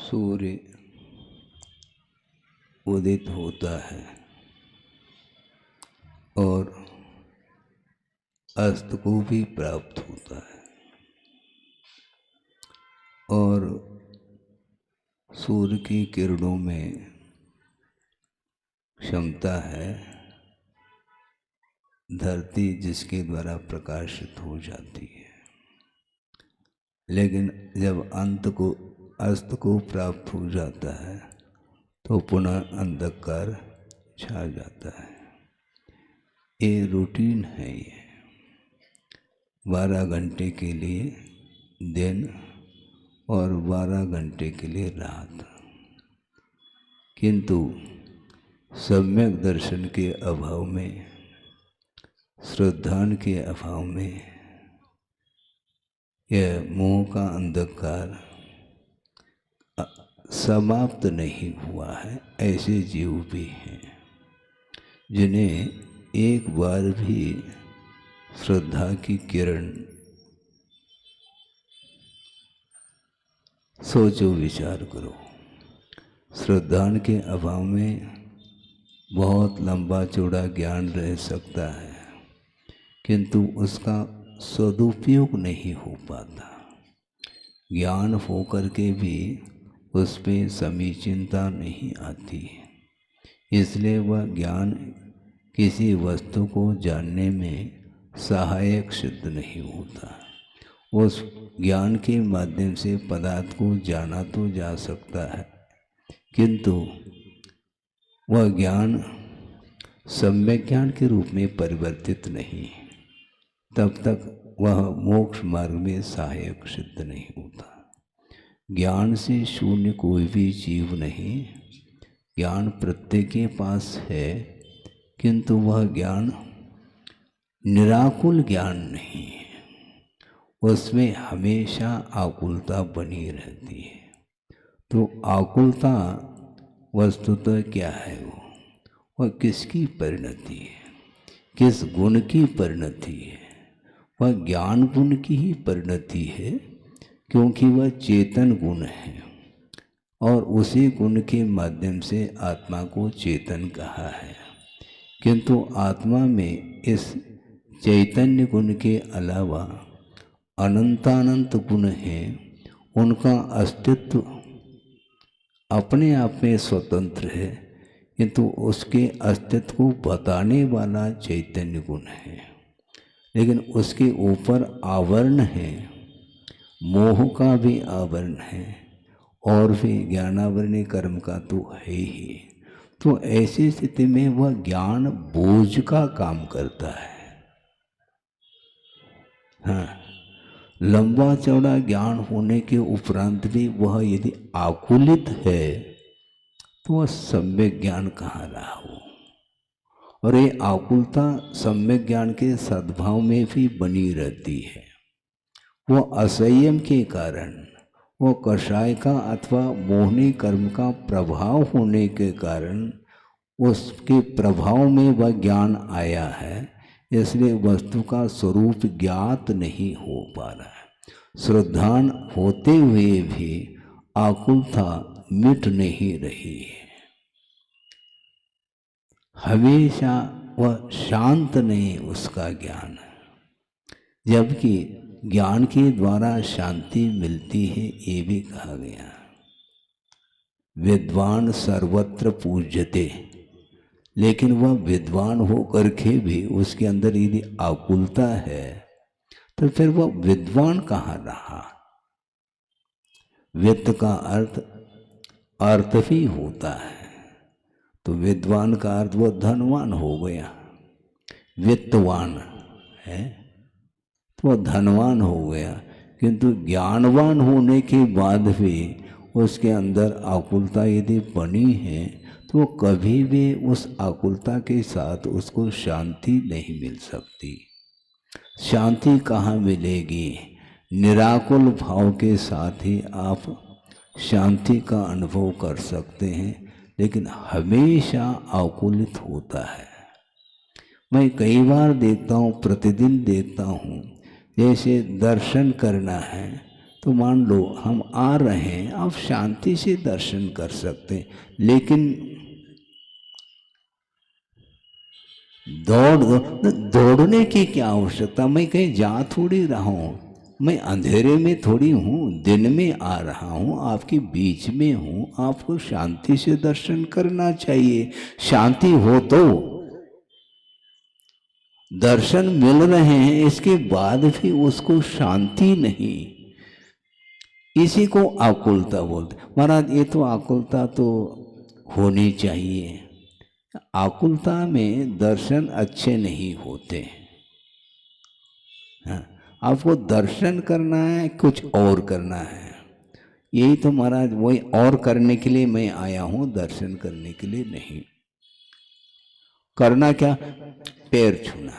सूर्य उदित होता है और अस्त को भी प्राप्त होता है और सूर्य की किरणों में क्षमता है धरती जिसके द्वारा प्रकाशित हो जाती है, लेकिन जब अस्त को प्राप्त हो जाता है तो पुनः अंधकार छा जाता है। ये रूटीन है, ये 12 घंटे के लिए दिन और 12 घंटे के लिए रात। किंतु सम्यक दर्शन के अभाव में, श्रद्धान के अभाव में यह मोह का अंधकार समाप्त नहीं हुआ है। ऐसे जीव भी हैं जिन्हें एक बार भी श्रद्धा की किरण, सोचो विचार करो, श्रद्धान के अभाव में बहुत लंबा चौड़ा ज्ञान रह सकता है किंतु उसका सदुपयोग नहीं हो पाता। ज्ञान होकर के भी उस पर समीचीनता नहीं आती, इसलिए वह ज्ञान किसी वस्तु को जानने में सहायक सिद्ध नहीं होता। उस ज्ञान के माध्यम से पदार्थ को जाना तो जा सकता है किंतु वह ज्ञान सम्यक ज्ञान के रूप में परिवर्तित नहीं, तब तक वह मोक्ष मार्ग में सहायक सिद्ध नहीं होता। ज्ञान से शून्य कोई भी जीव नहीं। ज्ञान प्रत्येक के पास है किंतु वह ज्ञान निराकुल ज्ञान नहीं है, उसमें हमेशा आकुलता बनी रहती है। तो आकुलता वस्तुतः क्या है? वह किसकी परिणति है, किस गुण की परिणति है? वह ज्ञान गुण की ही परिणति है, क्योंकि वह चेतन गुण है और उसी गुण के माध्यम से आत्मा को चेतन कहा है। किंतु आत्मा में इस चैतन्य गुण के अलावा अनंतानंत गुण हैं, उनका अस्तित्व अपने आप में स्वतंत्र है किंतु उसके अस्तित्व को बताने वाला चैतन्य गुण है, लेकिन उसके ऊपर आवरण है, मोह का भी आवरण है और भी ज्ञानावरणीय कर्म का तो है ही। तो ऐसी स्थिति में वह ज्ञान बोझ का काम करता है। हाँ, लंबा चौड़ा ज्ञान होने के उपरांत भी वह यदि आकुलित है तो वह सम्यक ज्ञान कहाँ रहा हो। और ये आकुलता सम्यक ज्ञान के सद्भाव में भी बनी रहती है। वो असंयम के कारण, वो कषाय का अथवा मोहनी कर्म का प्रभाव होने के कारण उसके प्रभाव में वह ज्ञान आया है, इसलिए वस्तु का स्वरूप ज्ञात नहीं हो पा रहा है। श्रद्धान होते हुए भी आकुलता मिट नहीं रही है, हमेशा वह शांत नहीं उसका ज्ञान, जबकि ज्ञान के द्वारा शांति मिलती है। ये भी कहा गया, विद्वान सर्वत्र पूज्यते, लेकिन वह विद्वान हो करके भी उसके अंदर यदि आकुलता है तो फिर वह विद्वान कहाँ रहा। वित्त का अर्थ भी होता है, तो विद्वान का अर्थ वह धनवान हो गया, वित्तवान है तो वह धनवान हो गया, किंतु ज्ञानवान होने के बाद भी उसके अंदर आकुलता यदि बनी है तो कभी भी उस आकुलता के साथ उसको शांति नहीं मिल सकती। शांति कहाँ मिलेगी? निराकुल भाव के साथ ही आप शांति का अनुभव कर सकते हैं, लेकिन हमेशा आकुलित होता है। मैं कई बार देखता हूँ, प्रतिदिन देखता हूँ, जैसे दर्शन करना है तो मान लो हम आ रहे हैं, आप शांति से दर्शन कर सकते हैं, लेकिन दौड़ने की क्या आवश्यकता। मैं कहीं जा थोड़ी रहा हूँ, मैं अंधेरे में थोड़ी हूँ, दिन में आ रहा हूँ, आपके बीच में हूँ। आपको शांति से दर्शन करना चाहिए। शांति हो तो दर्शन मिल रहे हैं, इसके बाद भी उसको शांति नहीं, इसी को आकुलता बोलते। महाराज ये तो आकुलता तो होनी चाहिए। आकुलता में दर्शन अच्छे नहीं होते। हाँ, आपको दर्शन करना है, कुछ और करना है। यही तो महाराज वही और करने के लिए मैं आया हूँ, दर्शन करने के लिए नहीं। करना क्या, पैर छूना।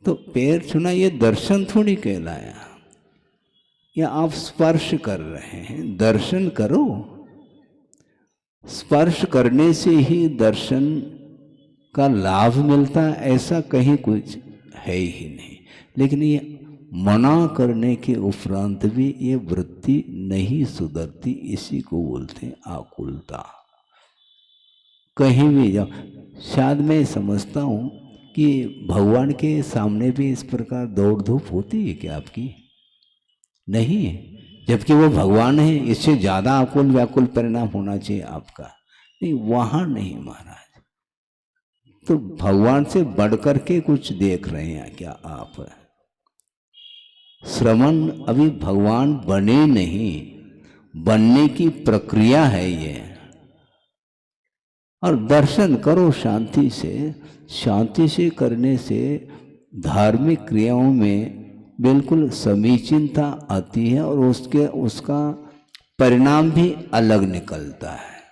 तो पैर छूना ये दर्शन थोड़ी कहलाया। या आप स्पर्श कर रहे हैं, दर्शन करो। स्पर्श करने से ही दर्शन का लाभ मिलता है, ऐसा कहीं कुछ है ही नहीं। लेकिन ये मना करने के उपरांत भी ये वृत्ति नहीं सुधरती, इसी को बोलते हैं आकुलता। कहीं भी जाओ, शायद मैं समझता हूँ कि भगवान के सामने भी इस प्रकार दौड़ धूप होती है क्या आपकी? नहीं, जबकि वो भगवान है। इससे ज़्यादा आकुल व्याकुल परिणाम होना चाहिए आपका। नहीं, वहाँ नहीं महाराज। तो भगवान से बढ़कर के कुछ देख रहे हैं क्या आप? श्रवण अभी भगवान बने नहीं, बनने की प्रक्रिया है ये। और दर्शन करो शांति से। शांति से करने से धार्मिक क्रियाओं में बिल्कुल समीचीनता आती है और उसका परिणाम भी अलग निकलता है।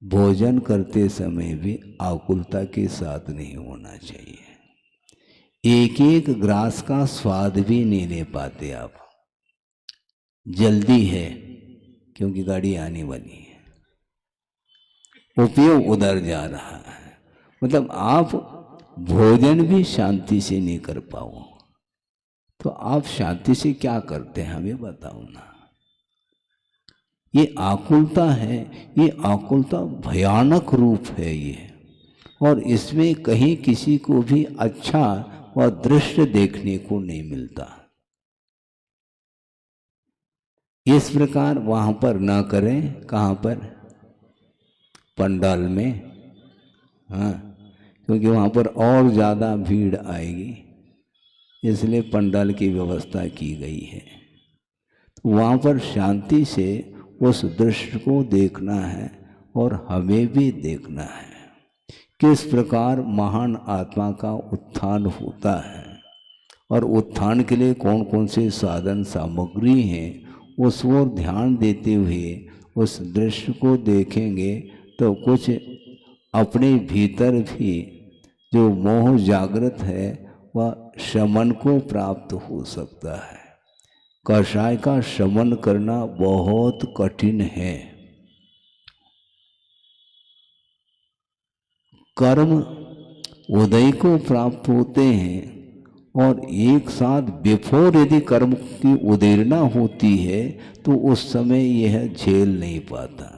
भोजन करते समय भी आकुलता के साथ नहीं होना चाहिए। एक एक ग्रास का स्वाद भी नहीं ले पाते आप। जल्दी है क्योंकि गाड़ी आने वाली है, उपयोग उधर जा रहा है। मतलब आप भोजन भी शांति से नहीं कर पाओ, तो आप शांति से क्या करते हैं हमें बताओ ना। ये आकुलता है, ये आकुलता भयानक रूप है ये। और इसमें कहीं किसी को भी अच्छा व दृश्य देखने को नहीं मिलता। इस प्रकार वहां पर ना करें। कहाँ पर? पंडाल में। हाँ, क्योंकि वहाँ पर और ज़्यादा भीड़ आएगी, इसलिए पंडाल की व्यवस्था की गई है। तो वहाँ पर शांति से उस दृश्य को देखना है और हमें भी देखना है किस प्रकार महान आत्मा का उत्थान होता है और उत्थान के लिए कौन कौन से साधन सामग्री हैं, उस ओर ध्यान देते हुए उस दृश्य को देखेंगे तो कुछ अपने भीतर भी जो मोह जागृत है वह शमन को प्राप्त हो सकता है। कषाय का शमन करना बहुत कठिन है। कर्म उदय को प्राप्त होते हैं और एक साथ बिफोर यदि कर्म की उदीरना होती है तो उस समय यह झेल नहीं पाता।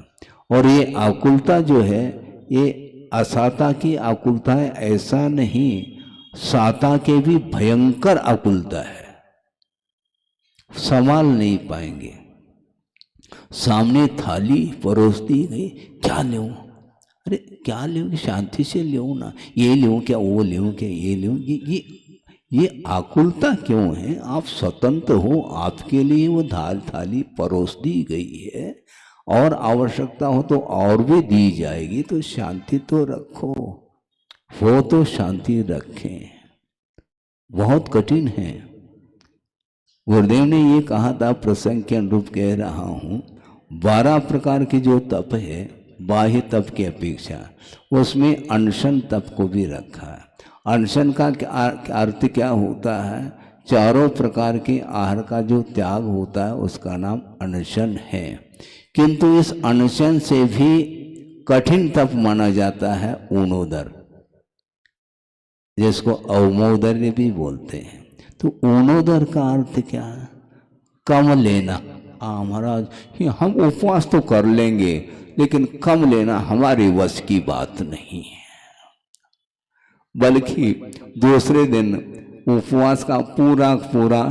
और ये आकुलता जो है ये असाता की आकुलता है, ऐसा नहीं, साता के भी भयंकर आकुलता है। संभाल नहीं पाएंगे। सामने थाली परोस दी गई, क्या लूं? अरे क्या लूं? शांति से लूं ना, ये लूं क्या, वो लूं क्या, ये लूं। ये आकुलता क्यों है? आप स्वतंत्र हो, आपके लिए वो थाली परोस दी गई है और आवश्यकता हो तो और भी दी जाएगी। तो शांति तो रखो, हो तो शांति रखें। बहुत कठिन है। गुरुदेव ने ये कहा था, प्रसंग के अनुरूप कह रहा हूँ, 12 प्रकार के जो तप है बाह्य तप की अपेक्षा, उसमें अनशन तप को भी रखा है। अनशन का अर्थ क्या होता है? चारों प्रकार के आहार का जो त्याग होता है उसका नाम अनशन है। किंतु इस अनशन से भी कठिन तप माना जाता है ऊणोदर। जिसको अवमोदर्य भी बोलते हैं। तो ऊणोदर का अर्थ क्या है? कम लेना। महाराज हम उपवास तो कर लेंगे लेकिन कम लेना हमारे वश की बात नहीं है, बल्कि दूसरे दिन उपवास का पूरा पूरा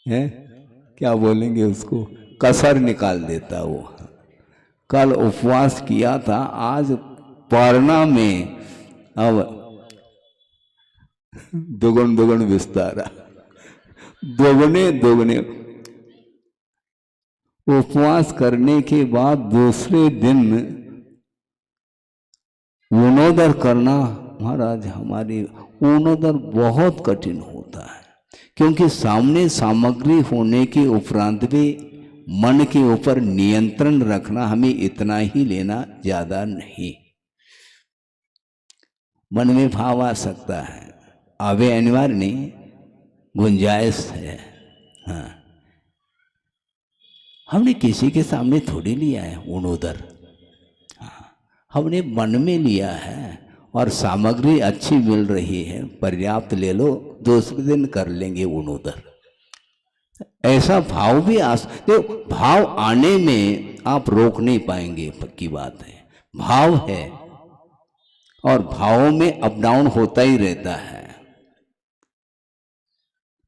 है, क्या बोलेंगे उसको, कसर निकाल देता वो। कल उपवास किया था, आज पारना में अब दुगुन दुगुन विस्तारा, दोगुने दोगुने। उपवास करने के बाद दूसरे दिन ऊणोदर करना महाराज, हमारी ऊणोदर बहुत कठिन होता है, क्योंकि सामने सामग्री होने के उपरांत भी मन के ऊपर नियंत्रण रखना, हमें इतना ही लेना, ज्यादा नहीं। मन में भाव आ सकता है, आवे अनिवार्य नहीं, गुंजाइश है। हाँ, हमने किसी के सामने थोड़ी लिया है ऊणोदर, हाँ, हमने मन में लिया है और सामग्री अच्छी मिल रही है, पर्याप्त ले लो, दूसरे दिन कर लेंगे ऊणोदर। ऐसा भाव भी देखो, भाव आने में आप रोक नहीं पाएंगे, पक्की बात है। भाव है और भावों में अप डाउन होता ही रहता है,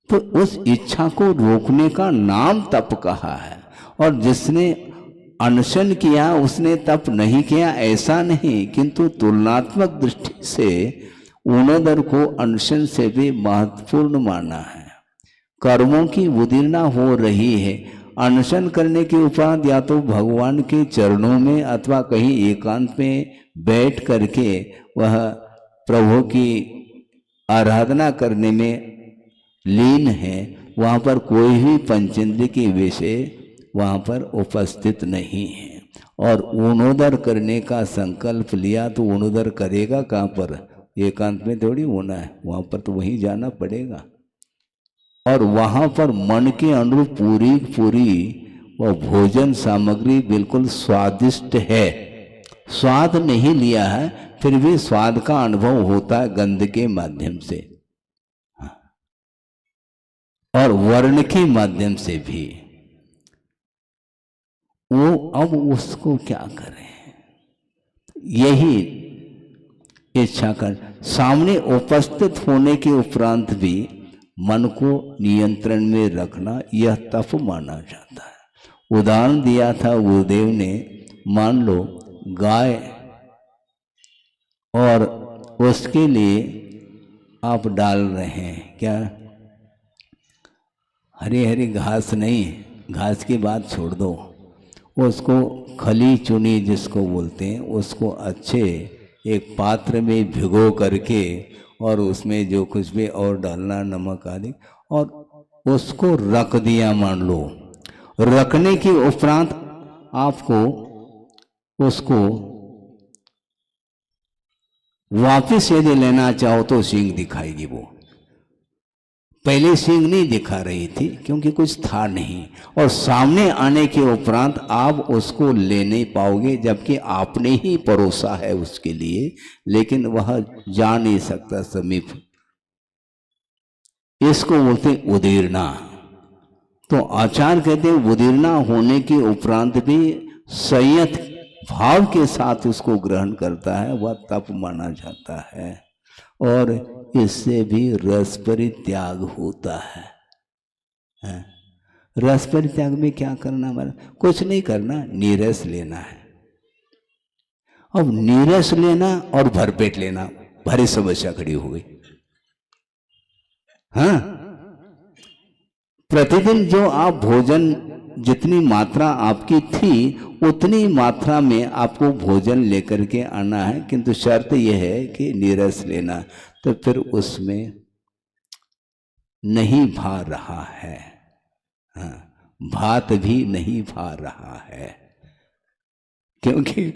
तो उस इच्छा को रोकने का नाम तप कहा है। और जिसने अनशन किया उसने तप नहीं किया ऐसा नहीं, किंतु तुलनात्मक दृष्टि से ऊणोदर को अनशन से भी महत्वपूर्ण माना है। कर्मों की उदीर्णा हो रही है, अनशन करने के उपरांत या तो भगवान के चरणों में अथवा कहीं एकांत में बैठ करके वह प्रभु की आराधना करने में लीन है, वहाँ पर कोई भी पंचेंद्रिय के विषय वहाँ पर उपस्थित नहीं है। और ऊणोदर करने का संकल्प लिया तो ऊणोदर करेगा कहाँ पर? एकांत में थोड़ी होना है, वहाँ पर तो वहीं जाना पड़ेगा। और वहाँ पर मन के अनुरूप पूरी पूरी वो भोजन सामग्री बिल्कुल स्वादिष्ट है। स्वाद नहीं लिया है फिर भी स्वाद का अनुभव होता है गंध के माध्यम से और वर्ण के माध्यम से भी। वो अब उसको क्या करें, यही इच्छा कर सामने उपस्थित होने के उपरांत भी मन को नियंत्रण में रखना, यह तप माना जाता है। उदाहरण दिया था गुरुदेव ने, मान लो गाय और उसके लिए आप डाल रहे हैं क्या, हरी हरी घास नहीं, घास की बात छोड़ दो, उसको खली चुनी जिसको बोलते हैं, उसको अच्छे एक पात्र में भिगो करके और उसमें जो कुछ भी और डालना, नमक आदि, और उसको रख दिया। मान लो रखने के उपरांत आपको उसको वापस यदि लेना चाहो तो सींग दिखाएगी। वो पहले सींग नहीं दिखा रही थी क्योंकि कुछ था नहीं, और सामने आने के उपरांत आप उसको ले नहीं पाओगे, जबकि आपने ही परोसा है उसके लिए, लेकिन वह जा नहीं सकता समीप। इसको बोलते उदीर्णा। तो आचार्य कहते हैं उदीर्णा होने के उपरांत भी संयत भाव के साथ उसको ग्रहण करता है, वह तप माना जाता है। और इससे भी रस परित्याग होता है। रस परित्याग में क्या करना, हमारा कुछ नहीं करना, नीरस लेना है। अब नीरस लेना और भरपेट लेना, भारी समस्या खड़ी हो गई। हाँ, प्रतिदिन जो आप भोजन, जितनी मात्रा आपकी थी उतनी मात्रा में आपको भोजन लेकर के आना है, किंतु शर्त यह है कि नीरस लेना। तो फिर उसमें नहीं भा रहा है, हाँ, भात भी नहीं भा रहा है, क्योंकि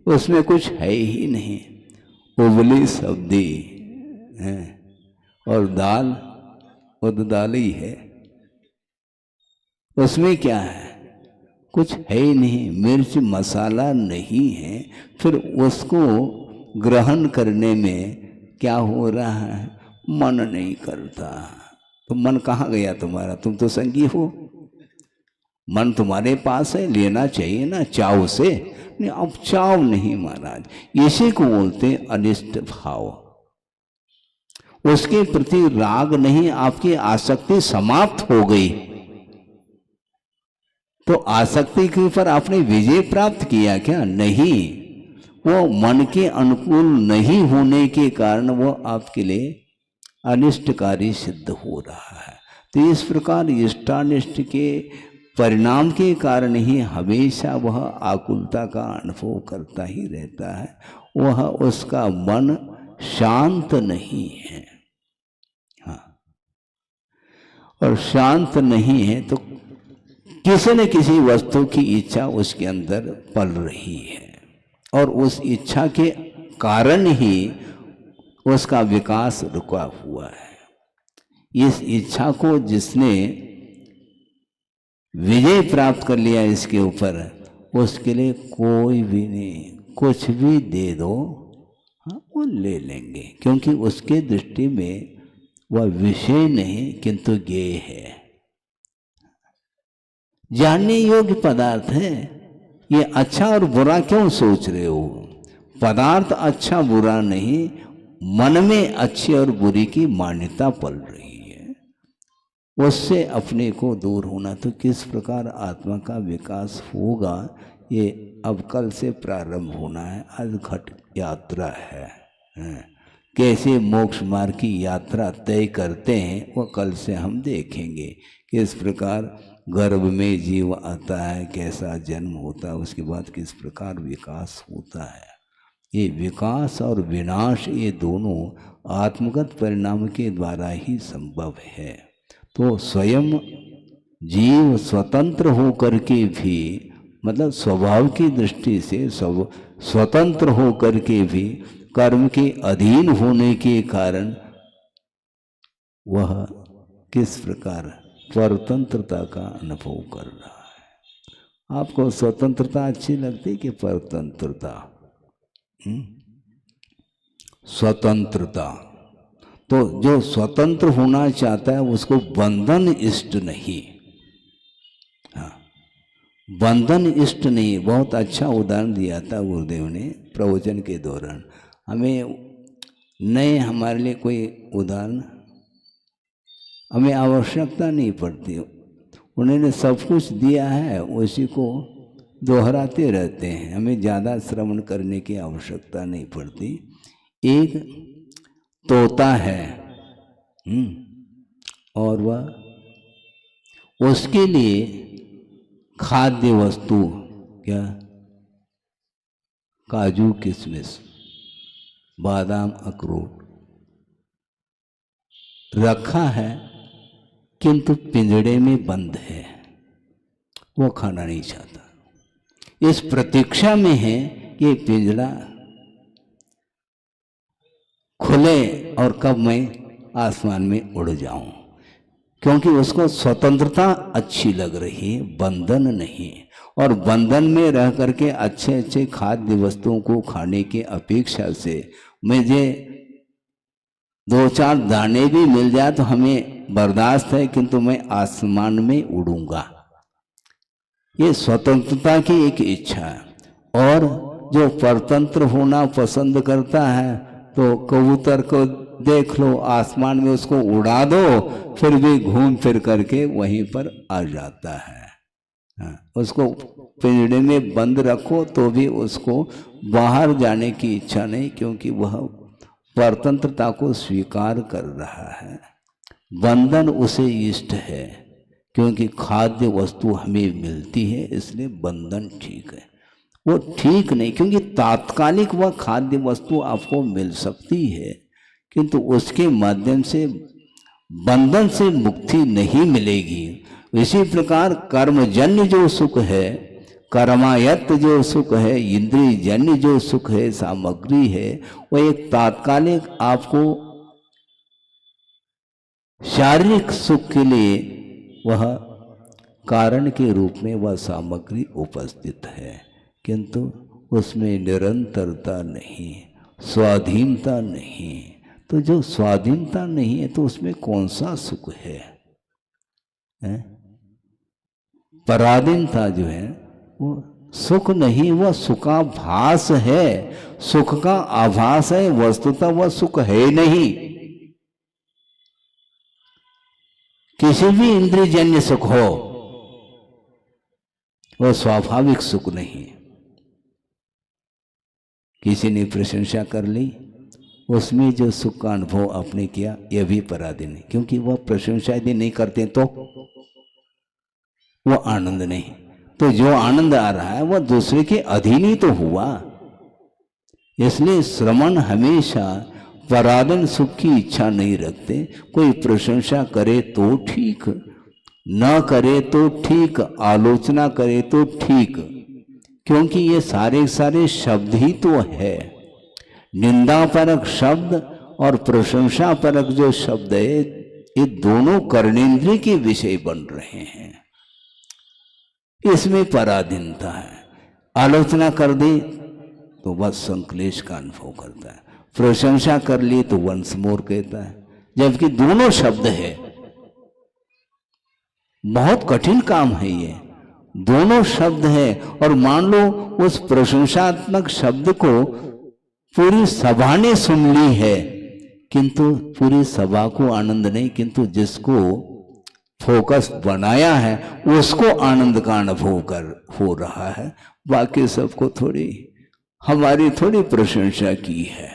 उसमें कुछ है ही नहीं, उबली सब्जी है और दाल, उद दाल ही है, उसमें क्या है, कुछ है ही नहीं, मिर्च मसाला नहीं है। फिर उसको ग्रहण करने में क्या हो रहा है? मन नहीं करता। तो मन कहाँ गया तुम्हारा? तुम तो संगी हो, मन तुम्हारे पास है, लेना चाहिए ना चाव से। नहीं, अब चाव नहीं महाराज, इसी को बोलते अनिष्ट भाव। उसके प्रति राग नहीं, आपकी आसक्ति समाप्त हो गई। तो आसक्ति के ऊपर आपने विजय प्राप्त किया क्या? नहीं, वो मन के अनुकूल नहीं होने के कारण वो आपके लिए अनिष्टकारी सिद्ध हो रहा है। तो इस प्रकार इष्टानिष्ट के परिणाम के कारण ही हमेशा वह आकुलता का अनुभव करता ही रहता है। वह उसका मन शांत नहीं है। हाँ, और शांत नहीं है तो किसी न किसी वस्तु की इच्छा उसके अंदर पल रही है, और उस इच्छा के कारण ही उसका विकास रुका हुआ है। इस इच्छा को जिसने विजय प्राप्त कर लिया इसके ऊपर, उसके लिए कोई भी नहीं, कुछ भी दे दो, हाँ वो ले लेंगे, क्योंकि उसके दृष्टि में वह विषय नहीं किंतु ज्ञेय है, जानने योग्य पदार्थ है। ये अच्छा और बुरा क्यों सोच रहे हो? पदार्थ अच्छा बुरा नहीं, मन में अच्छी और बुरी की मान्यता पल रही है, उससे अपने को दूर होना। तो किस प्रकार आत्मा का विकास होगा, ये अब कल से प्रारंभ होना है। आज घट यात्रा है, कैसे मोक्ष मार्ग की यात्रा तय करते हैं वो कल से हम देखेंगे। किस प्रकार गर्भ में जीव आता है, कैसा जन्म होता है, उसके बाद किस प्रकार विकास होता है। ये विकास और विनाश ये दोनों आत्मगत परिणाम के द्वारा ही संभव है। तो स्वयं जीव स्वतंत्र होकर के भी, मतलब स्वभाव की दृष्टि से स्वतंत्र होकर के भी कर्म के अधीन होने के कारण वह किस प्रकार परतंत्रता का अनुभव कर रहा है। आपको स्वतंत्रता अच्छी लगती कि परतंत्रता? स्वतंत्रता। तो जो स्वतंत्र होना चाहता है उसको बंधन इष्ट नहीं। हाँ, बंधन इष्ट नहीं। बहुत अच्छा उदाहरण दिया था गुरुदेव ने प्रवचन के दौरान। हमें नए हमारे लिए कोई उदाहरण, हमें आवश्यकता नहीं पड़ती। उन्होंने सब कुछ दिया है, उसी को दोहराते रहते हैं। हमें ज़्यादा श्रवण करने की आवश्यकता नहीं पड़ती। एक तोता है, और वह उसके लिए खाद्य वस्तु क्या, काजू किशमिश बादाम अखरोट रखा है, किंतु पिंजड़े में बंद है, वो खाना नहीं चाहता। इस प्रतीक्षा में है कि पिंजड़ा खुले और कब मैं आसमान में उड़ जाऊं, क्योंकि उसको स्वतंत्रता अच्छी लग रही है, बंधन नहीं। और बंधन में रह करके अच्छे अच्छे खाद्य वस्तुओं को खाने की अपेक्षा से मुझे 2-4 दाने भी मिल जाए तो हमें बर्दाश्त है, किंतु मैं आसमान में उड़ूंगा। ये स्वतंत्रता की एक इच्छा है। और जो परतंत्र होना पसंद करता है, तो कबूतर को देख लो आसमान में, उसको उड़ा दो, फिर भी घूम फिर करके वहीं पर आ जाता है। उसको पिंजड़े में बंद रखो तो भी उसको बाहर जाने की इच्छा नहीं, क्योंकि वह परतंत्रता को स्वीकार कर रहा है। बंधन उसे इष्ट है, क्योंकि खाद्य वस्तु हमें मिलती है, इसलिए बंधन ठीक है। वो ठीक नहीं, क्योंकि तात्कालिक वह खाद्य वस्तु आपको मिल सकती है, किंतु उसके माध्यम से बंधन से मुक्ति नहीं मिलेगी। इसी प्रकार कर्मजन्य जो सुख है, कर्मायत्त जो सुख है, इंद्रिय जन्य जो सुख है, सामग्री है, वह एक तात्कालिक आपको शारीरिक सुख के लिए वह कारण के रूप में वह सामग्री उपस्थित है, किंतु उसमें निरंतरता नहीं, स्वाधीनता नहीं। तो जो स्वाधीनता नहीं है तो उसमें कौन सा सुख है? पराधीनता जो है वो सुख नहीं, वह सुखाभास है, सुख का आभास है, वस्तुतः वह सुख है नहीं। किसी भी इंद्रियजन्य सुख हो वह स्वाभाविक सुख नहीं। किसी ने प्रशंसा कर ली, उसमें जो सुख का अनुभव आपने किया यह भी पराधीन है, क्योंकि वह प्रशंसा यदि नहीं करते तो वह आनंद नहीं। तो जो आनंद आ रहा है वह दूसरे के अधीन ही तो हुआ। इसलिए श्रमण हमेशा पराधीन सुख की इच्छा नहीं रखते। कोई प्रशंसा करे तो ठीक, न करे तो ठीक, आलोचना करे तो ठीक, क्योंकि ये सारे सारे शब्द ही तो है। निंदा परक शब्द और प्रशंसा परक जो शब्द है, ये दोनों कर्णेंद्रिय के विषय बन रहे हैं। इसमें पराधीनता है। आलोचना कर दी तो बस संक्लेश का अनुभव करता है, प्रशंसा कर ली तो वंस मोर कहता है, जबकि दोनों शब्द है। बहुत कठिन काम है ये, दोनों शब्द है। और मान लो उस प्रशंसात्मक शब्द को पूरी सभा ने सुन ली है, किंतु पूरी सभा को आनंद नहीं, किंतु जिसको फोकस बनाया है उसको आनंद का अनुभव कर हो रहा है। बाकी सबको थोड़ी, हमारी थोड़ी प्रशंसा की है।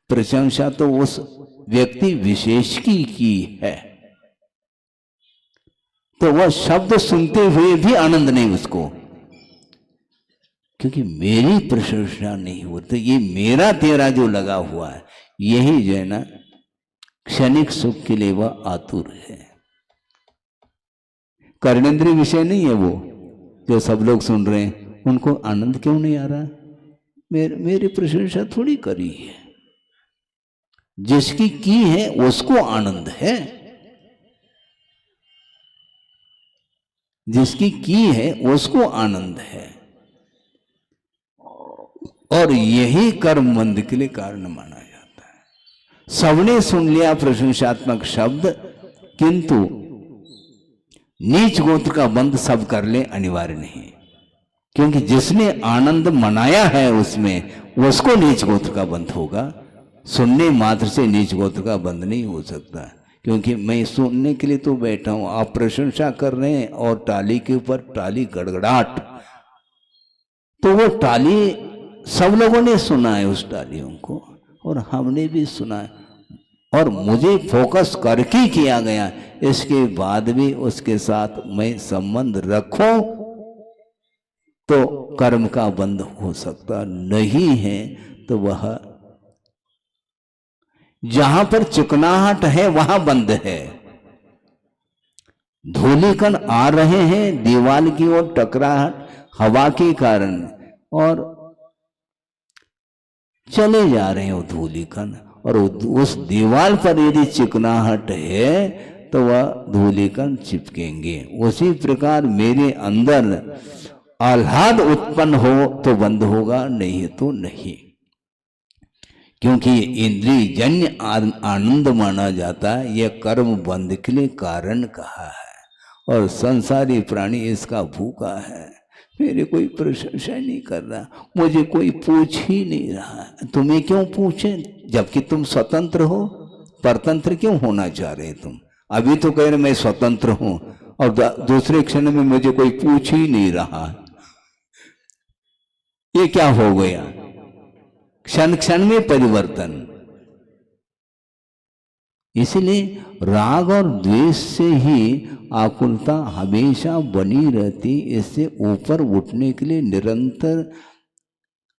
प्रशंसा तो उस व्यक्ति विशेष की है। तो वह शब्द सुनते हुए भी आनंद नहीं उसको, क्योंकि मेरी प्रशंसा नहीं हो। तो ये मेरा तेरा जो लगा हुआ है, यही जो है ना क्षणिक सुख के लिए वह आतुर है। कर्णेंद्रिय विषय नहीं है वो, जो सब लोग सुन रहे हैं उनको आनंद क्यों नहीं आ रहा? मेरी प्रशंसा थोड़ी करी है, जिसकी की है उसको आनंद है, जिसकी की है उसको आनंद है। और यही कर्म बंध के लिए कारण माना जाता है। सबने सुन लिया प्रशंसात्मक शब्द, किंतु नीच गोत्र का बंध सब कर ले अनिवार्य नहीं, क्योंकि जिसने आनंद मनाया है उसमें उसको नीच गोत्र का बंध होगा। सुनने मात्र से नीच गोत्र का बंध नहीं हो सकता, क्योंकि मैं सुनने के लिए तो बैठा हूं, आप प्रशंसा कर रहे हैं और टाली के ऊपर टाली गड़गड़ाहट, तो वो टाली सब लोगों ने सुना है उस टालियों को, और हमने भी सुना है, और मुझे फोकस करके किया गया। इसके बाद भी उसके साथ मैं संबंध रखूं तो कर्म का बंध हो सकता नहीं है। तो वह जहां पर चिकनाहट है वहां बंद है। धूलिकण आ रहे हैं दीवार की ओर, टकराहट हवा के कारण, और चले जा रहे हैं वो धूलिकण, और उस दीवार पर यदि चिकनाहट है तो वह धूलिकण चिपकेंगे। उसी प्रकार मेरे अंदर आह्लाद उत्पन्न हो तो बंद होगा, नहीं तो नहीं, क्योंकि इंद्रिय जन्य आनंद माना जाता है। यह कर्म बंध के लिए कारण कहा है, और संसारी प्राणी इसका भूखा है। मेरे कोई प्रशंसा नहीं कर रहा, मुझे कोई पूछ ही नहीं रहा। तुम्हें क्यों पूछे, जबकि तुम स्वतंत्र हो? परतंत्र क्यों होना चाह रहे तुम? अभी तो कह रहे मैं स्वतंत्र हूं, और दूसरे क्षण में मुझे कोई पूछ ही नहीं रहा। ये क्या हो गया? क्षण क्षण में परिवर्तन। इसलिए राग और द्वेष से ही आकुलता हमेशा बनी रहती। इससे ऊपर उठने के लिए निरंतर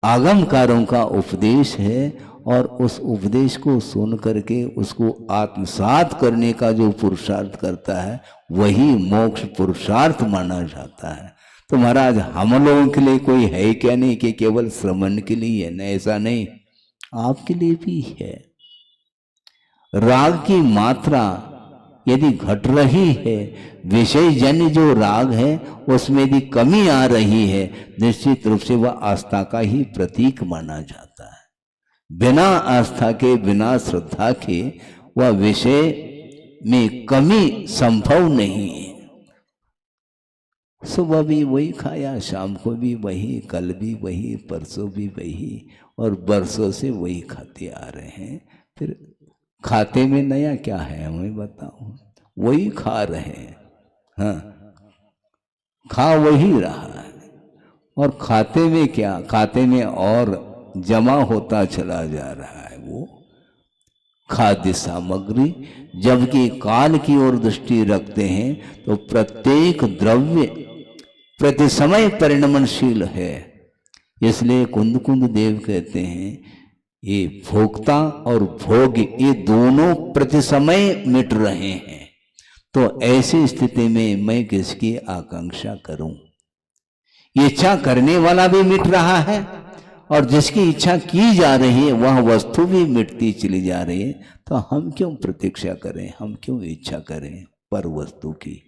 आगमकारों का उपदेश है, और उस उपदेश को सुन करके उसको आत्मसात करने का जो पुरुषार्थ करता है वही मोक्ष पुरुषार्थ माना जाता है। तो महाराज हम लोगों के लिए कोई है क्या नहीं कि केवल श्रवण के लिए है? नहीं, ऐसा नहीं, आपके लिए भी है। राग की मात्रा यदि घट रही है, विषय जन्य जो राग है उसमें यदि कमी आ रही है, निश्चित रूप से वह आस्था का ही प्रतीक माना जाता है। बिना आस्था के, बिना श्रद्धा के वह विषय में कमी संभव नहीं है। सुबह भी वही खाया, शाम को भी वही, कल भी वही, परसों भी वही, और बरसों से वही खाते आ रहे हैं। फिर खाते में नया क्या है हमें बताओ? वही खा रहे हैं, हाँ, खा वही रहा है। और खाते में क्या? खाते में और जमा होता चला जा रहा है वो खाद्य सामग्री। जबकि काल की ओर दृष्टि रखते हैं तो प्रत्येक द्रव्य प्रति समय परिणमनशील है। इसलिए कुंद कुंद देव कहते हैं ये भोक्ता और भोग ये दोनों प्रति समय मिट रहे हैं। तो ऐसी स्थिति में मैं किसकी आकांक्षा करूं? इच्छा करने वाला भी मिट रहा है और जिसकी इच्छा की जा रही है वह वस्तु भी मिटती चली जा रही है। तो हम क्यों प्रतीक्षा करें, हम क्यों इच्छा करें पर वस्तु की?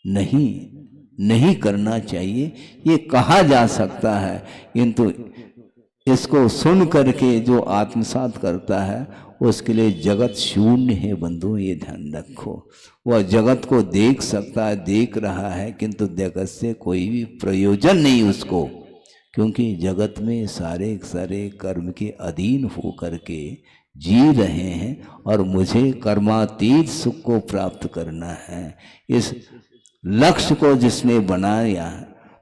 नहीं करना चाहिए, ये कहा जा सकता है, किंतु इसको सुन करके जो आत्मसात करता है उसके लिए जगत शून्य है बंधु, ये ध्यान रखो। वह जगत को देख सकता है, देख रहा है, किंतु जगत से कोई भी प्रयोजन नहीं उसको, क्योंकि जगत में सारे कर्म के अधीन हो करके जी रहे हैं और मुझे कर्मातीत सुख को प्राप्त करना है। इस लक्ष्य को जिसने बनाया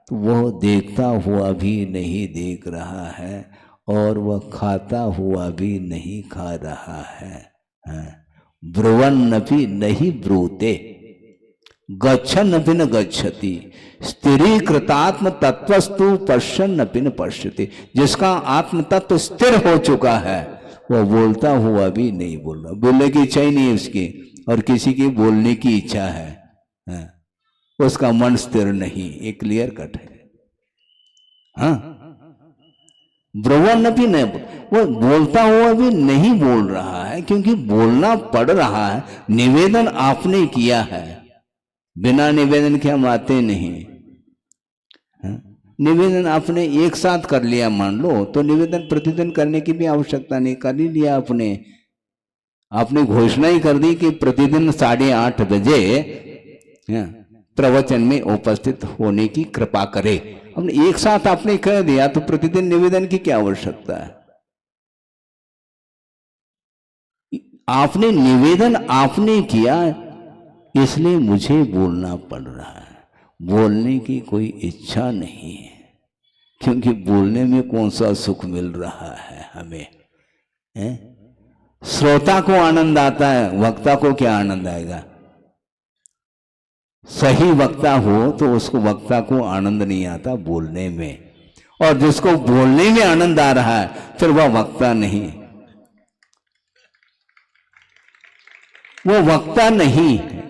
तो वह देखता हुआ भी नहीं देख रहा है और वह खाता हुआ भी नहीं खा रहा है। ब्रुवन्नपि नहीं ब्रूते, गच्छन्नपि न गच्छति, स्थिरीकृतात्म तत्वस्तु पश्यन्नपि न पश्यति। जिसका आत्म तत्व स्थिर हो चुका है वह बोलता हुआ भी नहीं बोल रहा। बोलने की इच्छा ही नहीं है उसकी, और किसी की बोलने की इच्छा है, उसका मन स्थिर नहीं। एक क्लियर कट है। हाँ, ब्रुवन भी नहीं, वो बोलता हुआ भी नहीं बोल रहा है, क्योंकि बोलना पड़ रहा है। निवेदन आपने किया है, बिना निवेदन के हम आते नहीं। निवेदन आपने एक साथ कर लिया मान लो, तो निवेदन प्रतिदिन करने की भी आवश्यकता नहीं, कर ही लिया आपने घोषणा ही कर दी कि प्रतिदिन 8:30 बजे प्रवचन में उपस्थित होने की कृपा करे। हमने एक साथ आपने कह दिया, तो प्रतिदिन निवेदन की क्या आवश्यकता है? आपने निवेदन आपने किया, इसलिए मुझे बोलना पड़ रहा है। बोलने की कोई इच्छा नहीं है, क्योंकि बोलने में कौन सा सुख मिल रहा है हमें? श्रोता को आनंद आता है, वक्ता को क्या आनंद आएगा? सही वक्ता हो तो उसको वक्ता को आनंद नहीं आता बोलने में, और जिसको बोलने में आनंद आ रहा है फिर वह वक्ता नहीं, वो वक्ता नहीं है।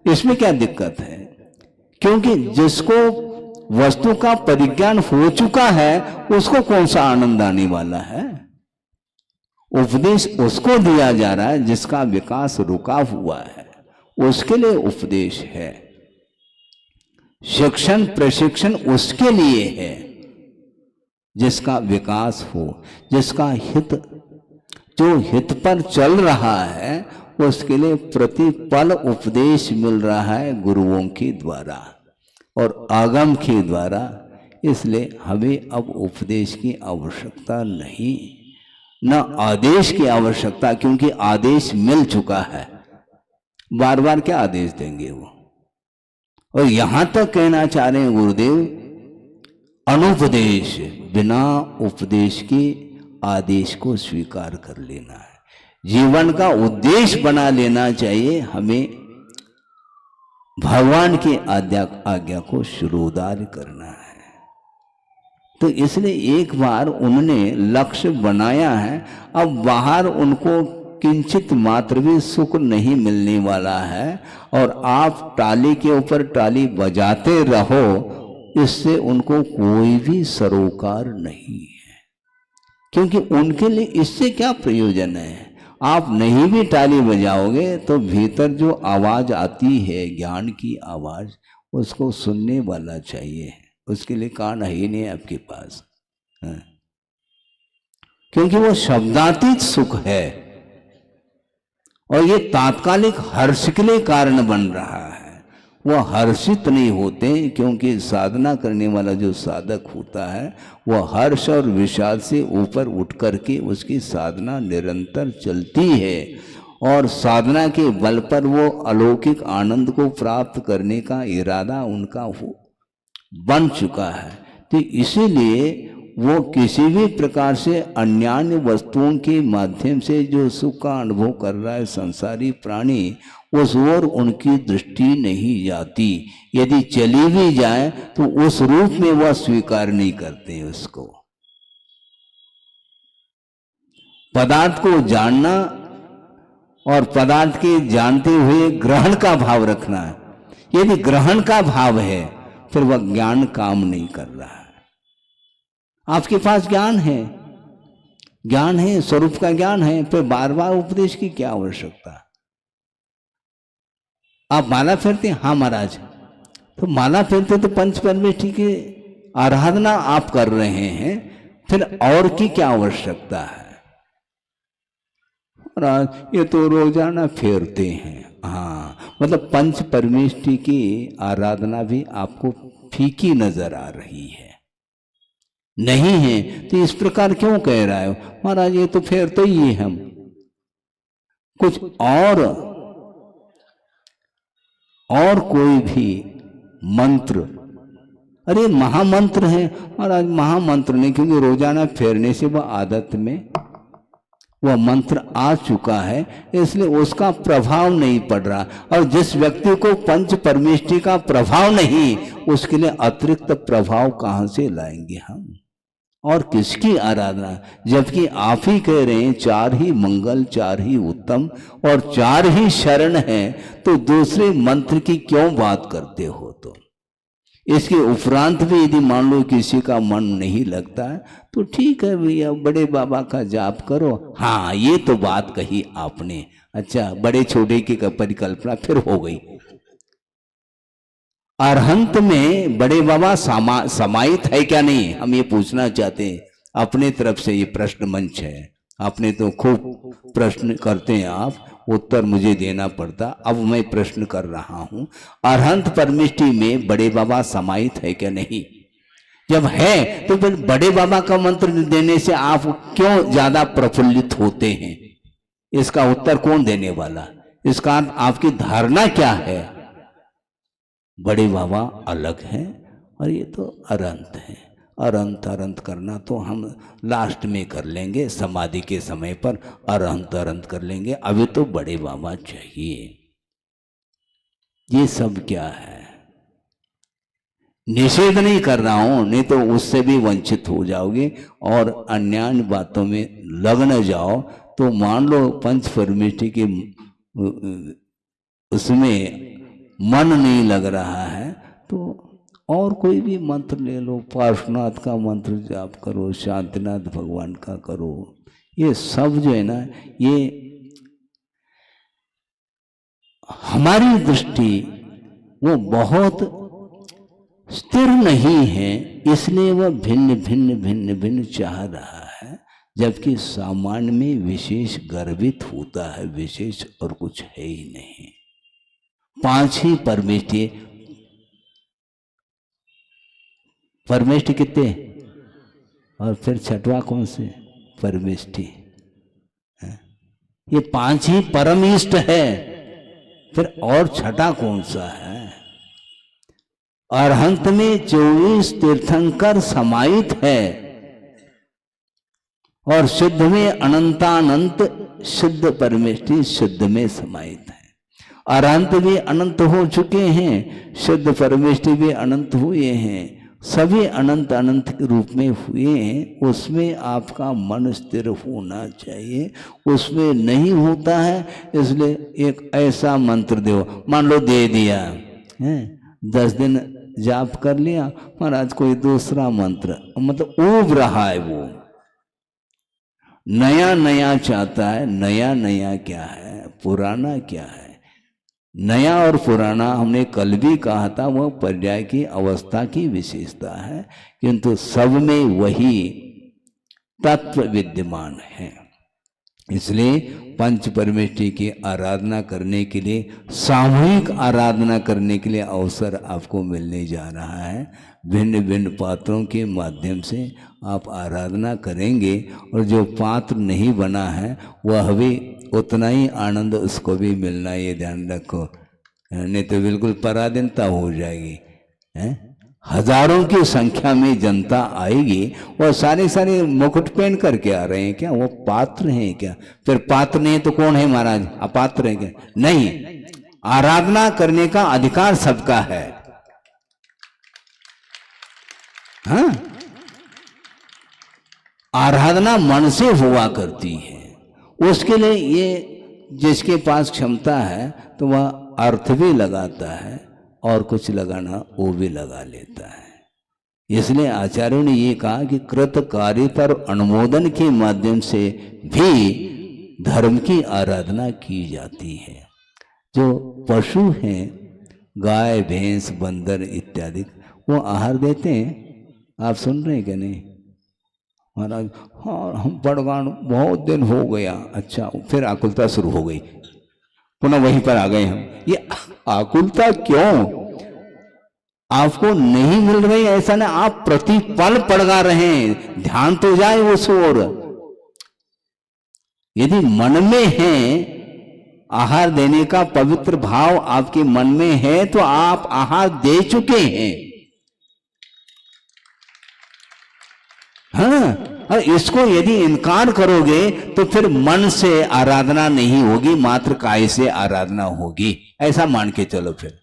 इसमें क्या दिक्कत है? क्योंकि जिसको वस्तु का परिज्ञान हो चुका है उसको कौन सा आनंद आने वाला है? उपदेश उसको दिया जा रहा है जिसका विकास रुका हुआ है, उसके लिए उपदेश है। शिक्षण प्रशिक्षण उसके लिए है जिसका विकास हो, जिसका हित, जो हित पर चल रहा है उसके लिए प्रतिपल उपदेश मिल रहा है गुरुओं के द्वारा और आगम के द्वारा। इसलिए हमें अब उपदेश की आवश्यकता नहीं, न आदेश की आवश्यकता, क्योंकि आदेश मिल चुका है। बार बार क्या आदेश देंगे वो? और यहां तक कहना चाह रहे हैं गुरुदेव, अनुपदेश, बिना उपदेश के आदेश को स्वीकार कर लेना है, जीवन का उद्देश्य बना लेना चाहिए हमें। भगवान की आज्ञा को शिरोधार्य करना है। तो इसलिए एक बार उन्होंने लक्ष्य बनाया है, अब बाहर उनको किंचित मात्र भी सुख नहीं मिलने वाला है, और आप टाली के ऊपर टाली बजाते रहो, इससे उनको कोई भी सरोकार नहीं है। क्योंकि उनके लिए इससे क्या प्रयोजन है? आप नहीं भी ताली बजाओगे तो भीतर जो आवाज आती है, ज्ञान की आवाज, उसको सुनने वाला चाहिए। उसके लिए कान है ही नहीं आपके पास। क्योंकि वो शब्दातीत सुख है और ये तात्कालिक हर्ष के लिए कारण बन रहा है। वो हर्षित नहीं होते, क्योंकि साधना करने वाला जो साधक होता है वो हर्ष और विषाद से ऊपर उठ करके उसकी साधना निरंतर चलती है और साधना के बल पर वो अलौकिक आनंद को प्राप्त करने का इरादा उनका बन चुका है। तो इसीलिए वो किसी भी प्रकार से अन्य वस्तुओं के माध्यम से जो सुख का अनुभव कर रहा है संसारी प्राणी, उस ओर उनकी दृष्टि नहीं जाती। यदि चली भी जाए तो उस रूप में वह स्वीकार नहीं करते उसको। पदार्थ को जानना और पदार्थ के जानते हुए ग्रहण का भाव रखना है। यदि ग्रहण का भाव है फिर वह ज्ञान काम नहीं कर रहा है। आपके पास ज्ञान है, स्वरूप का ज्ञान है, फिर बार बार उपदेश की क्या आवश्यकता। आप माला फेरते हैं, हाँ महाराज, तो माला फेरते तो पंच परमेष्ठी की आराधना आप कर रहे हैं, फिर और की क्या आवश्यकता है। महाराज ये तो रोजाना फेरते हैं, हाँ, मतलब पंच परमेष्ठी की आराधना भी आपको फीकी नजर आ रही है, नहीं है तो इस प्रकार क्यों कह रहा है। महाराज ये तो फेरते ही है, हम कुछ और कोई भी मंत्र, अरे महामंत्र है महाराज, महामंत्र नहीं, क्योंकि रोजाना फेरने से वह आदत में वह मंत्र आ चुका है, इसलिए उसका प्रभाव नहीं पड़ रहा। और जिस व्यक्ति को पंच परमेष्ठी का प्रभाव नहीं, उसके लिए अतिरिक्त प्रभाव कहां से लाएंगे हम, और किसकी आराधना। जबकि आप ही कह रहे हैं 4 ही मंगल, 4 ही उत्तम और 4 ही शरण है, तो दूसरे मंत्र की क्यों बात करते हो। तो इसके उपरांत भी यदि मान लो किसी का मन नहीं लगता है तो ठीक है भैया, बड़े बाबा का जाप करो। हाँ ये तो बात कही आपने, अच्छा बड़े छोटे की परिकल्पना फिर हो गई। अरहंत में बड़े बाबा समाहित है क्या नहीं, हम ये पूछना चाहते हैं। अपने तरफ से ये प्रश्न मंच है, आपने तो खूब प्रश्न करते हैं आप, उत्तर मुझे देना पड़ता, अब मैं प्रश्न कर रहा हूं, अरहंत परमेष्ठी में बड़े बाबा समाहित है क्या नहीं। जब है तो फिर बड़े बाबा का मंत्र देने से आप क्यों ज्यादा प्रफुल्लित होते हैं, इसका उत्तर कौन देने वाला। इसका आपकी धारणा क्या है। बड़े बाबा अलग हैं और ये तो अरंत है। अरंत करना तो हम लास्ट में कर लेंगे, समाधि के समय पर अरंत कर लेंगे, अभी तो बड़े बाबा चाहिए। ये सब क्या है, निषेध नहीं कर रहा हूं, नहीं तो उससे भी वंचित हो जाओगे और अन्य बातों में लग न जाओ। तो मान लो पंच परमेष्ठी के उसमें मन नहीं लग रहा है तो और कोई भी मंत्र ले लो, पार्श्वनाथ का मंत्र जाप करो, शांतिनाथ भगवान का करो। ये सब जो है ना, ये हमारी दृष्टि वो बहुत स्थिर नहीं है, इसलिए वह भिन्न चाह रहा है, जबकि सामान्य में विशेष गर्वित होता है, विशेष और कुछ है ही नहीं। 5 ही परमेष्ठी कितने, और फिर छठवा कौन से परमेष्ठी, ये 5 ही परम इष्ट है, फिर और छठा कौन सा है। अरहंत में 24 तीर्थंकर समाहित है और शुद्ध में अनंतानंत शुद्ध परमेष्ठी शुद्ध में समाहित है। अरहंत भी अनंत हो चुके हैं, शुद्ध परमेष्ठी भी अनंत हुए हैं, सभी अनंत के रूप में हुए हैं। उसमें आपका मन स्थिर होना चाहिए, उसमें नहीं होता है, इसलिए एक ऐसा मंत्र दो, मान लो दे दिया है, 10 दिन जाप कर लिया, महाराज कोई दूसरा मंत्र, मतलब ऊब रहा है, वो नया चाहता है। नया क्या है, पुराना क्या है। नया और पुराना हमने कल भी कहा था, वह पर्याय की अवस्था की विशेषता है, किंतु सब में वही तत्व विद्यमान है। इसलिए पंच परमेष्ठी की आराधना करने के लिए, सामूहिक आराधना करने के लिए अवसर आपको मिलने जा रहा है। भिन्न भिन्न पात्रों के माध्यम से आप आराधना करेंगे और जो पात्र नहीं बना है वह भी उतना ही आनंद उसको भी मिलना, ये ध्यान रखो, नहीं तो बिल्कुल पराधीनता हो जाएगी। हजारों की संख्या में जनता आएगी और सारे मुकुट पहन करके आ रहे हैं क्या? वो पात्र हैं क्या? फिर पात्र नहीं तो कौन है महाराज? अपात्र है क्या? नहीं, आराधना करने का अधिकार सबका है। हाँ, आराधना मन से हुआ करती है। उसके लिए ये जिसके पास क्षमता है तो वह अर्थ भी लगाता है और कुछ लगाना वो भी लगा लेता है। इसलिए आचार्यों ने ये कहा कि कृत कार्य पर अनुमोदन के माध्यम से भी धर्म की आराधना की जाती है। जो पशु हैं, गाय भैंस बंदर इत्यादि, वो आहार देते हैं। आप सुन रहे हैं क्या? नहीं महाराज, हाँ हम बड़गान बहुत दिन हो गया। अच्छा, फिर आकुलता शुरू हो गई, पुनः वहीं पर आ गए हम। ये आकुलता क्यों? आपको नहीं मिल रही ऐसा ना, आप प्रतिपल पड़गा रहे हैं, ध्यान तो जाए उस ओर। यदि मन में है आहार देने का पवित्र भाव आपके मन में है तो आप आहार दे चुके हैं। हाँ, और इसको यदि इनकार करोगे तो फिर मन से आराधना नहीं होगी, मात्र काय से आराधना होगी। ऐसा मान के चलो, फिर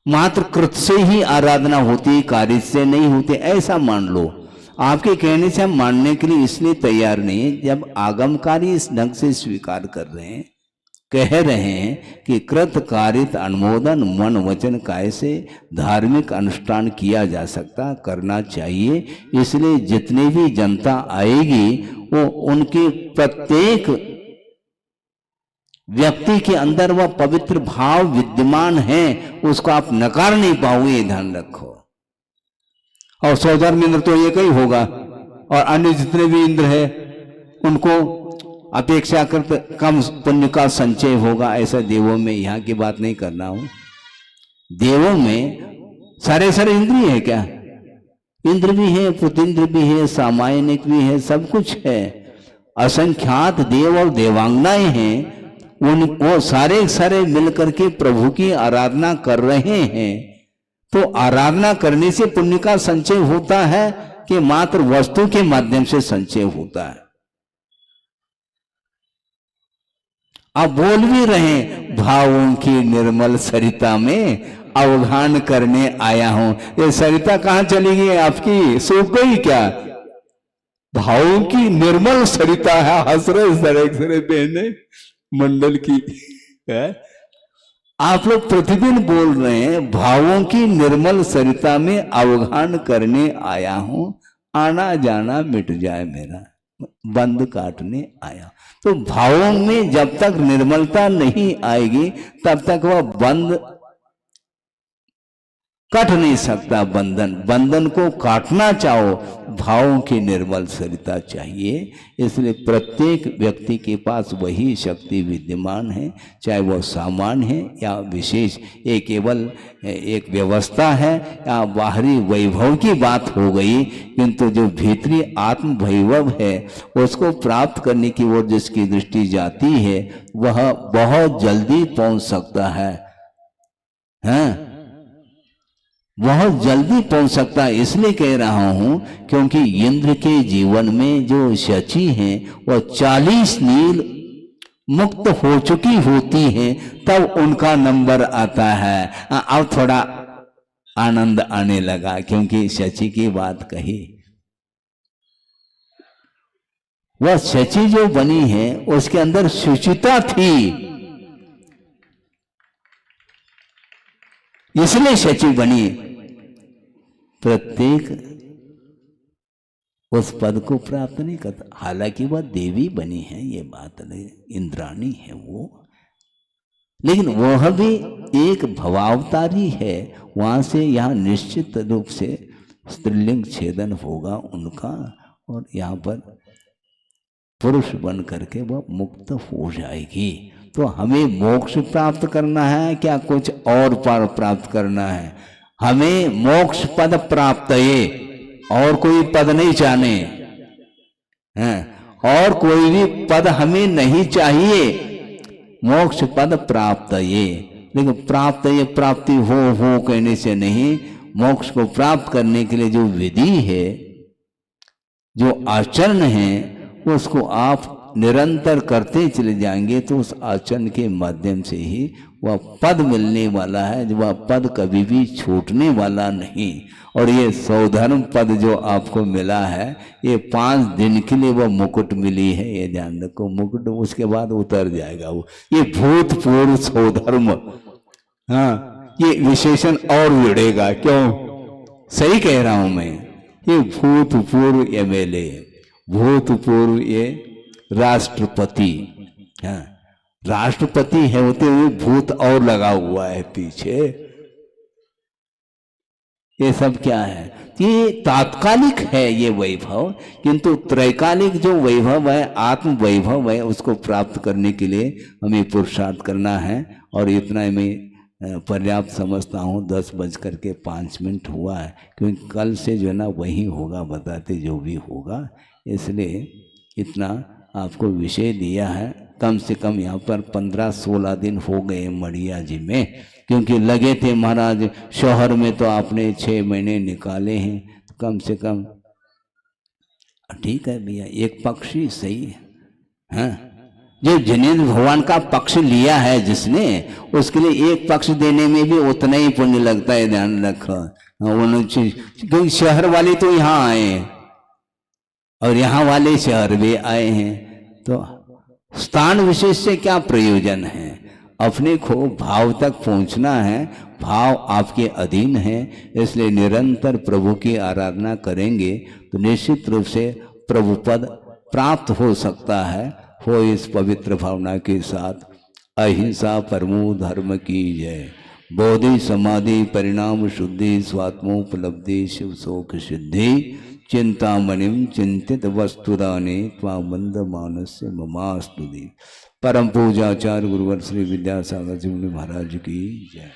मात्र कृत से ही आराधना होती, कार्य से नहीं होती, ऐसा मान लो। आपके कहने से हम मानने के लिए इसलिए तैयार नहीं, जब आगमकारी इस ढंग से स्वीकार कर रहे हैं, कह रहे हैं कि कृत कारित अनुमोदन मन वचन काय से धार्मिक अनुष्ठान किया जा सकता, करना चाहिए। इसलिए जितनी भी जनता आएगी वो उनके प्रत्येक व्यक्ति के अंदर वह पवित्र भाव विद्यमान है, उसको आप नकार नहीं पाओगे, ध्यान रखो। और 100,000 इंद्र तो एक ही होगा और अन्य जितने भी इंद्र है उनको अपेक्षाकृत कम पुण्य का संचय होगा, ऐसा देवों में, यहाँ की बात नहीं करना हूं। देवों में सारे इंद्रिय है क्या? इंद्र भी है, पुतिंद्र भी है, सामायनिक भी है, सब कुछ है। असंख्यात देव और देवांगनाएं हैं, वो सारे मिलकर के प्रभु की आराधना कर रहे हैं। तो आराधना करने से पुण्य का संचय होता है कि मात्र वस्तु के माध्यम से संचय होता है? आप बोल भी रहे, भावों की निर्मल सरिता में अवगाहन करने आया हूं। ये सरिता कहां चली गई आपकी? सूख गई क्या? भावों की निर्मल सरिता है, हंस रहे बहने मंडल की है? आप लोग प्रतिदिन बोल रहे हैं भावों की निर्मल सरिता में अवगाहन करने आया हूं, आना जाना मिट जाए मेरा, बंद काटने आया। तो भावों में जब तक निर्मलता नहीं आएगी तब तक वह बंद कट नहीं सकता। बंधन को काटना चाहो, भावों की निर्मल सरिता चाहिए। इसलिए प्रत्येक व्यक्ति के पास वही शक्ति विद्यमान है, चाहे वह सामान्य है या विशेष। ये केवल एक व्यवस्था है या बाहरी वैभव की बात हो गई, किंतु जो भीतरी आत्म वैभव है उसको प्राप्त करने की ओर जिसकी दृष्टि जाती है वह बहुत जल्दी पहुंच सकता है। हाँ, बहुत जल्दी पहुंच सकता है। इसलिए कह रहा हूं क्योंकि इंद्र के जीवन में जो शची हैं वह 40 नील मुक्त हो चुकी होती हैं, तब उनका नंबर आता है। अब थोड़ा आनंद आने लगा क्योंकि शची की बात कही। वह शची जो बनी है उसके अंदर शुचिता थी, इसलिए शची बनी। प्रत्येक उस पद को प्राप्त नहीं करता। हालांकि वह देवी बनी है, ये बात नहीं, इंद्राणी है वो, लेकिन वह भी एक भवावतारी है। वहां से यहाँ निश्चित रूप से स्त्रीलिंग छेदन होगा उनका, और यहाँ पर पुरुष बन करके वह मुक्त हो जाएगी। तो हमें मोक्ष प्राप्त करना है क्या कुछ और पर प्राप्त करना है? हमें मोक्ष पद प्राप्त है, और कोई पद नहीं चाहने हैं, और कोई भी पद हमें नहीं चाहिए। मोक्ष पद प्राप्त ये, लेकिन प्राप्त ये प्राप्ति हो कहने से नहीं, मोक्ष को प्राप्त करने के लिए जो विधि है, जो आचरण है, उसको आप निरंतर करते चले जाएंगे तो उस आचरण के माध्यम से ही वह पद मिलने वाला है। वह पद कभी भी छूटने वाला नहीं। और ये सौधर्म पद जो आपको मिला है, ये 5 दिन के लिए वह मुकुट मिली है, ये ध्यान रखो। मुकुट उसके बाद उतर जाएगा वो। ये भूतपूर्व सौधर्म, हाँ, ये विशेषण और जुड़ेगा। क्यों? सही कह रहा हूं मैं। ये भूतपूर्व MLA, भूतपूर्व ये राष्ट्रपति, हाँ, राष्ट्रपति है होते हुए भूत और लगा हुआ है पीछे। ये सब क्या है? ये तात्कालिक है ये वैभव, किंतु त्रैकालिक जो वैभव है, आत्म वैभव है, उसको प्राप्त करने के लिए हमें पुरुषार्थ करना है। और इतना मैं पर्याप्त समझता हूँ। 10:05 हुआ है, क्योंकि कल से जो है ना वही होगा, बताते जो भी होगा। इसलिए इतना आपको विषय दिया है। कम से कम यहाँ पर 15-16 दिन हो गए मड़िया जी में, क्योंकि लगे थे महाराज शहर में तो आपने 6 महीने निकाले हैं, तो कम से कम ठीक है भैया, एक पक्ष ही सही है। हाँ, जो जिनेंद्र भगवान का पक्ष लिया है जिसने, उसके लिए एक पक्ष देने में भी उतना ही पुण्य लगता है, ध्यान रखो। क्योंकि शहर वाले तो यहाँ आए हैं और यहाँ वाले शहर भी आए हैं, तो स्थान विशेष से क्या प्रयोजन है? अपने को भाव तक पहुंचना है, भाव आपके अधीन है। इसलिए निरंतर प्रभु की आराधना करेंगे तो निश्चित रूप से प्रभु पद प्राप्त हो सकता है। हो इस पवित्र भावना के साथ। अहिंसा परमो धर्म की जय। बोधि समाधि परिणाम शुद्धि स्वात्मोपलब्धि शिव शोक सिद्धि। चिंतामणिम चिंतित वस्तुदाने त्वामंद मानस्य ममास्तुति। परम पूजाचार्य गुरुवर श्री विद्यासागर जी महाराज की जय।